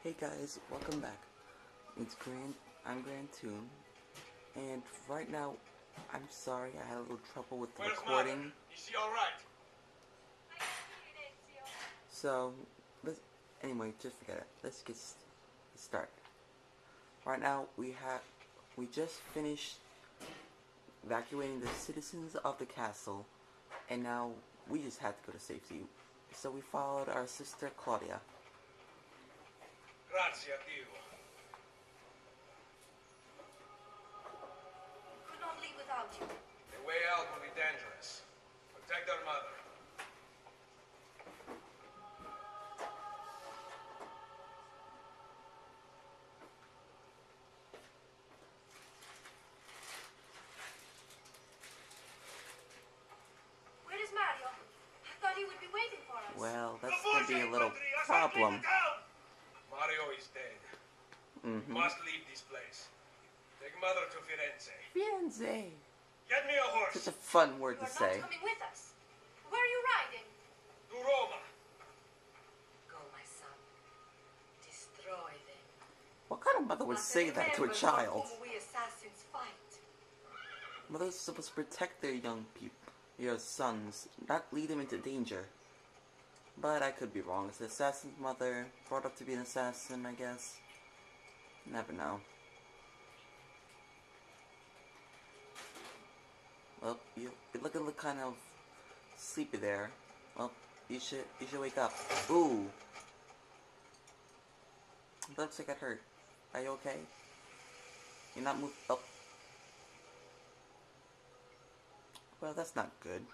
Hey guys, welcome back. I'm Grandtune, and right now, I'm sorry I had a little trouble with the recording. Mother? Is she alright? So, anyway, just forget it. Let's get started. Right now, we just finished evacuating the citizens of the castle, and now we just had to go to safety. So we followed our sister Claudia. Grazie a Dio. Could not leave without you. The way out will be dangerous. Protect our mother. Where is Mario? I thought he would be waiting for us. Well, that's gonna be a little problem. Mario is dead. Mm-hmm. Must leave this place. Take mother to Firenze. Firenze. Get me a horse. Such a fun word You to are say. not coming with us. Where are you riding? To Roma. Go, my son. Destroy them. What kind of mother would say that to a child? We assassins fight. Mothers are supposed to protect their young people, your sons, not lead them into danger. But I could be wrong. It's the assassin's mother, brought up to be an assassin, I guess. Never know. Well, you look kind of sleepy there. Well, you should wake up. Ooh. Looks like I got hurt. Are you okay? You're not moving. Oh. Well, that's not good.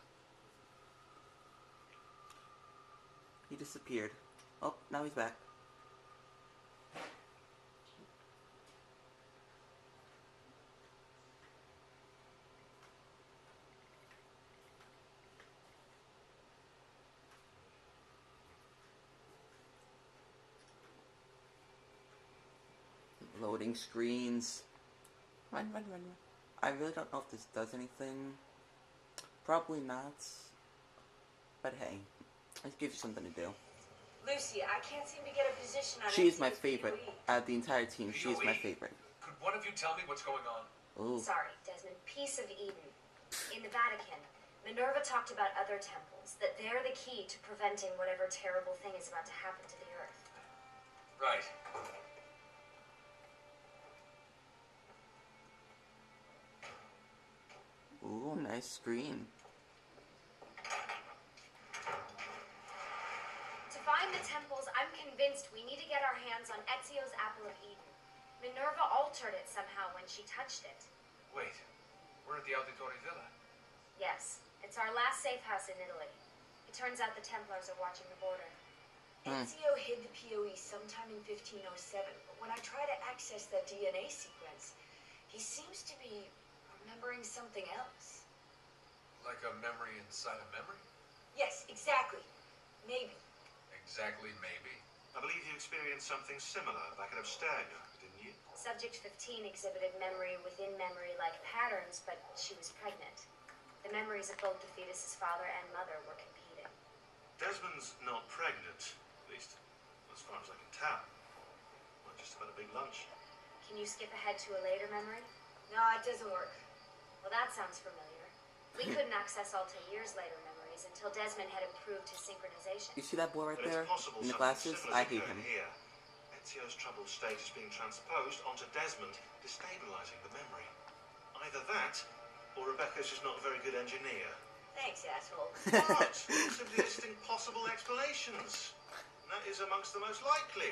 He disappeared. Oh, now he's back. Loading screens. Run. I really don't know if this does anything. Probably not. But hey, it gives you something to do. Lucy, I can't seem to get a position on She is my favorite. Out of the entire team, she is my favorite. Could one of you tell me what's going on? Ooh. Sorry, Desmond. Piece of Eden. In the Vatican, Minerva talked about other temples, that they're the key to preventing whatever terrible thing is about to happen to the earth. Right. Ooh, nice screen. To find the temples, I'm convinced we need to get our hands on Ezio's Apple of Eden. Minerva altered it somehow when she touched it. Wait. We're at the Auditore Villa. Yes, it's our last safe house in Italy. It turns out the Templars are watching the border. Ezio hid the POE sometime in 1507, but when I try to access that DNA sequence, he seems to be remembering something else. Like a memory inside a memory? Yes, exactly. Maybe. Exactly, maybe. I believe you experienced something similar back at Abstergo, didn't you? Subject 15 exhibited memory within memory-like patterns, but she was pregnant. The memories of both the fetus's father and mother were competing. Desmond's not pregnant, at least as far as I can tell. Well, just about a big lunch. Can you skip ahead to a later memory? No, it doesn't work. Well, that sounds familiar. We couldn't access Alta years later memories until Desmond had improved his synchronization. You see that boy right But there it's possible in the something glasses? similar I hate occurred him. here. Ezio's troubled state is being transposed onto Desmond, destabilizing the memory. Either that, or Rebecca's just not a very good engineer. Thanks, asshole. What? Simply listing possible explanations. And that is amongst the most likely.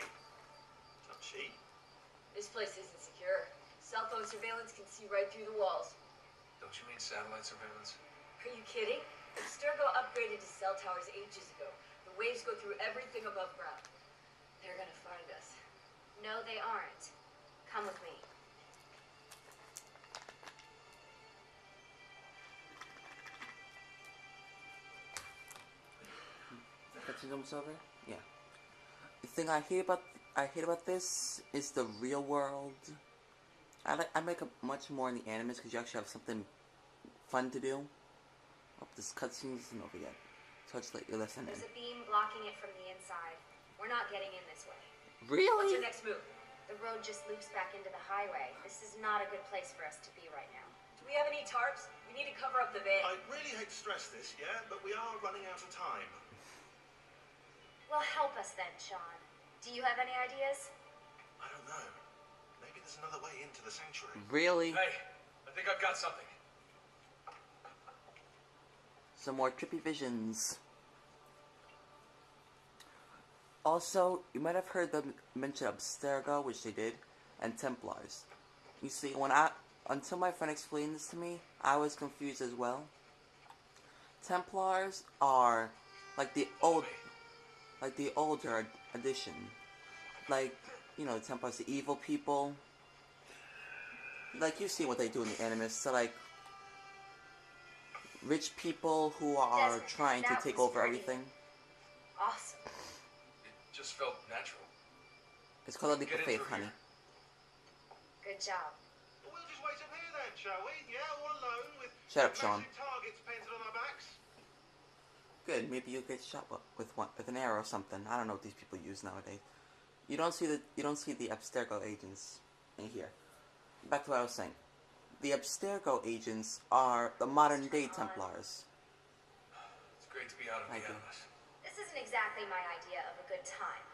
Not she. This place isn't secure. Cell phone surveillance can see right through the walls. Don't you mean satellite surveillance? Are you kidding? Abstergo upgraded to cell towers ages ago. The waves go through everything above ground. They're gonna find us. No, they aren't. Come with me. Catching almost over? Yeah. The thing I hate about this is the real world. I make it much more in the animes because you actually have something fun to do. Oh, this cutscene isn't over yet. So it's like you're listening. There's a beam blocking it from the inside. We're not getting in this way. What's Really? your next move? The road just loops back into the highway. This is not a good place for us to be right now. Do we have any tarps? We need to cover up the van. I really hate to stress this, yeah, but we are running out of time. Well, help us then, Sean. Do you have any ideas? I don't know. Maybe there's another way into the sanctuary. Really? Hey, I think I've got something. Some more trippy visions. Also, you might have heard them mention Abstergo, which they did, and Templars. You see, until my friend explained this to me, I was confused as well. Templars are like the older edition. Like, you know, the Templars, the evil people. Like, you see what they do in the anime. So, like, rich people who are Desmond, trying to that take was over pretty everything. Awesome. It just felt natural. It's called a leap Get of in faith, through honey. here. Good job. Well, we'll just wait up here then, shall we? Yeah, all alone with Shut up, Sean. massive targets painted on our backs. Good, maybe you'll get shot with an arrow or something. I don't know what these people use nowadays. You don't see the Abstergo agents in here. Back to what I was saying. The Abstergo agents are the modern day Templars. It's great to be out of I the do. Atlas. This isn't exactly my idea of a good time.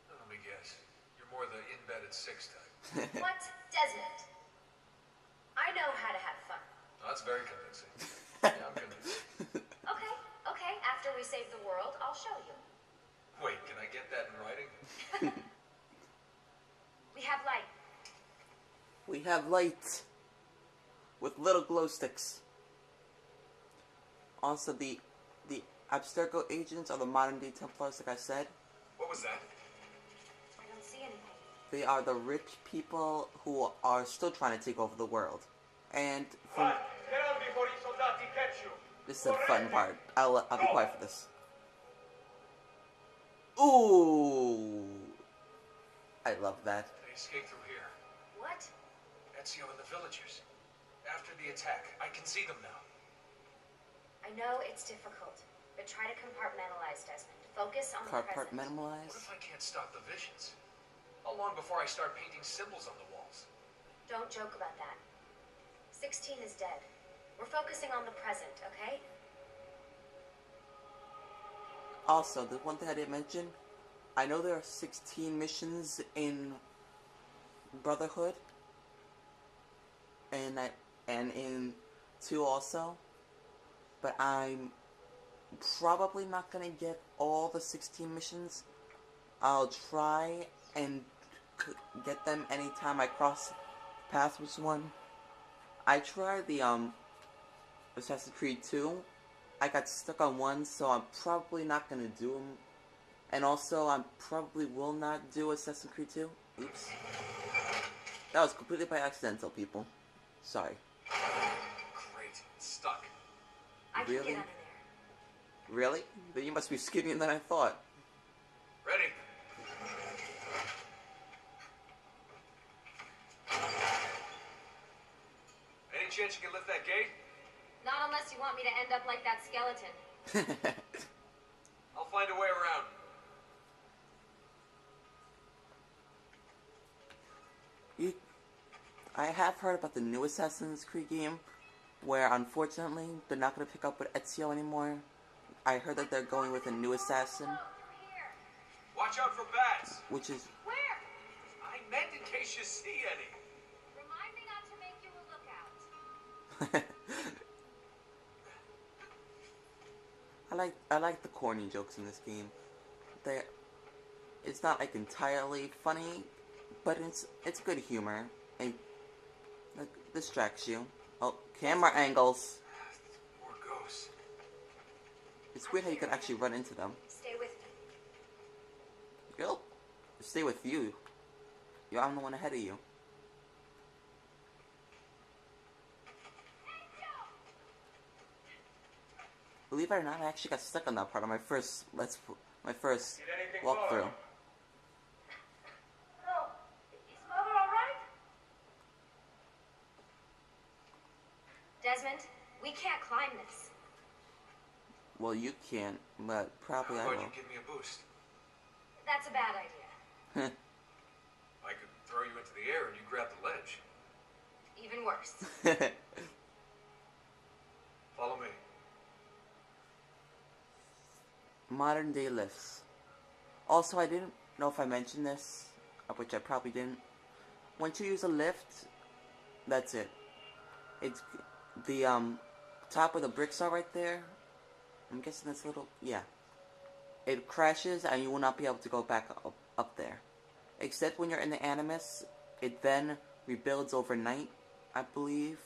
Let me guess. You're more the in-bed at 6 type. What? Desmond? I know how to have fun. Oh, that's very convincing. Yeah, I'm convinced. Okay. After we save the world, I'll show you. Wait, can I get that in writing? We have light. We have light with little glow sticks. Also, the Abstergo agents are the modern day Templars, like I said. What was that? I don't see anything. They are the rich people who are still trying to take over the world. And from Get out before i soldati catch you. this is the fun part. I'll be quiet for this. Ooh, I love that. They escaped through here. What? Ezio and the villagers. After the attack, I can see them now. I know it's difficult, but try to compartmentalize, Desmond. Focus on the present. What Compartmentalize. if I can't stop the visions? How long before I start painting symbols on the walls? Don't joke about that. 16 is dead. We're focusing on the present, okay? Also, the one thing I didn't mention, I know there are 16 missions in Brotherhood, and in 2 also, but I'm probably not gonna get all the 16 missions. I'll try and get them anytime I cross paths with one. I tried the Assassin's Creed 2. I got stuck on one, so I'm probably not gonna do them. And also, I probably will not do Assassin's Creed 2. Oops. That was completely by accidental, people. Sorry. Great, it's stuck. I can Really? get under there. Really? Then you must be skinnier than I thought. Ready? Any chance you can lift that gate? Not unless you want me to end up like that skeleton. I'll find a way around. I have heard about the new Assassin's Creed game, where unfortunately they're not going to pick up with Ezio anymore. I heard that they're going with a new assassin, Watch out for bats. which is Where? I meant in case you see any. Remind me not to make you a lookout. I like the corny jokes in this game. It's not like entirely funny, but it's good humor. It distracts you. Oh, camera angles. More ghosts. It's weird how you can actually run into them. Stay with me. You'll stay with you. I'm the one ahead of you. Believe it or not, I actually got stuck on that part on my first walkthrough. Oh, is Mother all right? Desmond, we can't climb this. Well, you can't, but probably I How about will. you give me a boost? That's a bad idea. I could throw you into the air and you grab the ledge. Even worse. Follow me. Modern day lifts. Also, I didn't know if I mentioned this, which I probably didn't. Once you use a lift, that's it. It's the top where the bricks are right there. I'm guessing that's a little, yeah. It crashes and you will not be able to go back up there. Except when you're in the Animus, it then rebuilds overnight, I believe.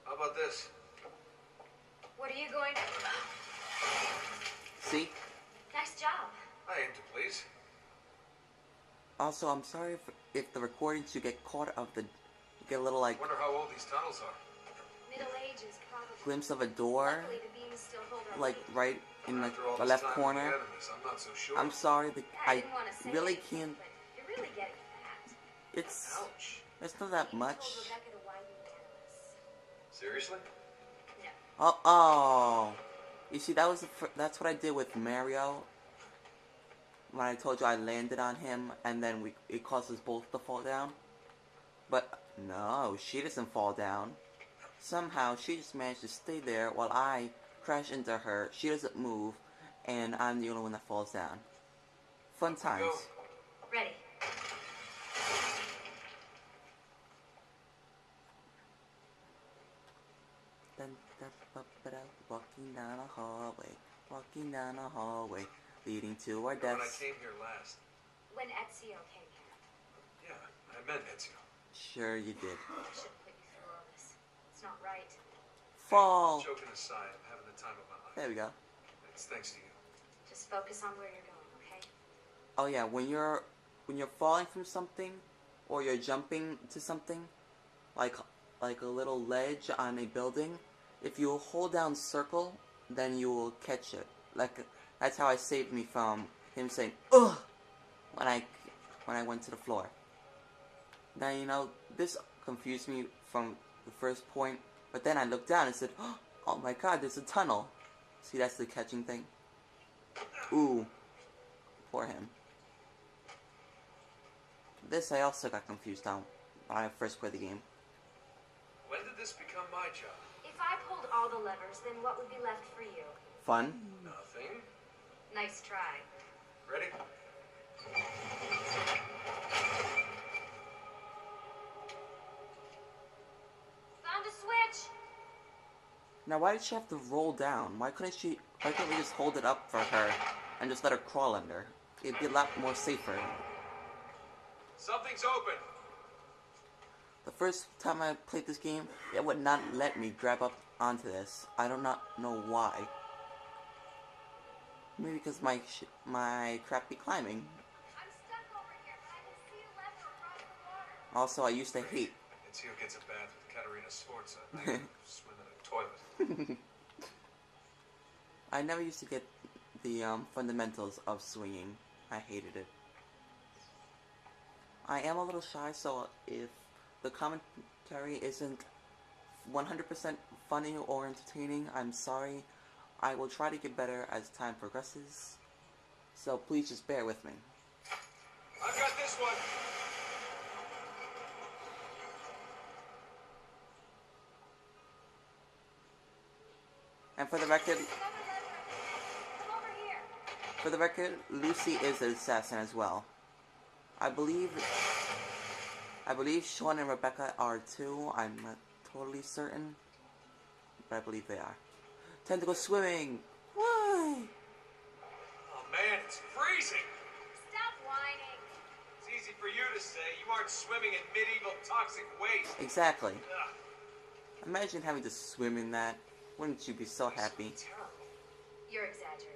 How about this? What are you going to... See? Nice job. I aim to please. Also, I'm sorry if the recordings you get caught of the... You get a little, like, Wonder how old these tunnels are. Middle Ages, probably. glimpse of a door, Luckily, the beams still hold our like, weight. right in, like, After all the this left time with corner. the enemies, I'm not so sure. I'm sorry, I I didn't want to say really anything, can't... but you're really getting fat. It's Ouch. not that Eden much. told Rebecca to widen the Animus. Seriously? No. Oh. You see, that's what I did with Mario. When I told you I landed on him, and then it caused us both to fall down. But no, she doesn't fall down. Somehow she just managed to stay there while I crash into her. She doesn't move, and I'm the only one that falls down. Fun times. Go. Ready. Walking down a hallway, leading to our When I deaths. came here last. When Ezio came here. Yeah, I met Ezio. Sure you did. I shouldn't put you through all this. It's not right. Fall. Joking aside, I'm having the time of my life. There we go. It's thanks to you. Just focus on where you're going, okay? Oh yeah, when you're falling from something, or you're jumping to something, like a little ledge on a building, if you hold down circle, then you will catch it. Like, that's how it saved me from him saying "ugh" when I went to the floor. Now, you know, this confused me from the first point, but then I looked down and said, oh my god, there's a tunnel. See, that's the catching thing. Ooh, poor him. This I also got confused on when I first played the game. When did this become my job? If I pulled all the levers, then what would be left for you? Fun? Nothing. Nice try. Ready? Found a switch! Now, why did she have to roll down? Why couldn't we just hold it up for her and just let her crawl under? It'd be a lot more safer. Something's open. The first time I played this game, it would not let me grab up onto this. I do not know why. Maybe because my crappy climbing. I'm stuck over here, but I can see a lever across the water. Also, I used to hate. Ezio gets a bath with Katerina Sforza. I swim in a toilet. I never used to get the fundamentals of swinging. I hated it. I am a little shy, so if the commentary isn't 100% funny or entertaining, I'm sorry. I will try to get better as time progresses. So please just bear with me. I've got this one. And for the record, Another lever. Come over here. For the record, Lucy is an assassin as well. I believe Sean and Rebecca are too. I'm not totally certain, but I believe they are. Time to go swimming. Why? Oh man, it's freezing. Stop whining. It's easy for you to say. You aren't swimming in medieval toxic waste. Exactly. Ugh, Imagine having to swim in that. Wouldn't you be so happy? terrible. You're exaggerating.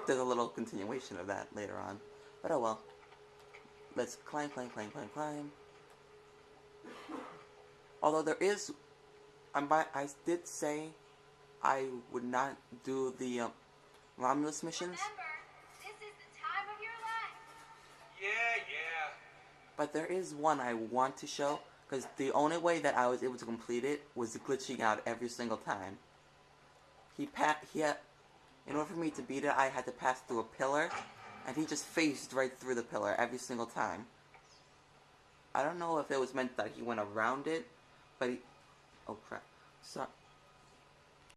There's a little continuation of that later on. But oh well. Let's climb. Although there is... I did say I would not do the Romulus missions. Remember, this is the time of your life. Yeah. But there is one I want to show, because the only way that I was able to complete it was glitching out every single time. in order for me to beat it, I had to pass through a pillar, and he just phased right through the pillar every single time. I don't know if it was meant that he went around it, but he... Oh crap. So,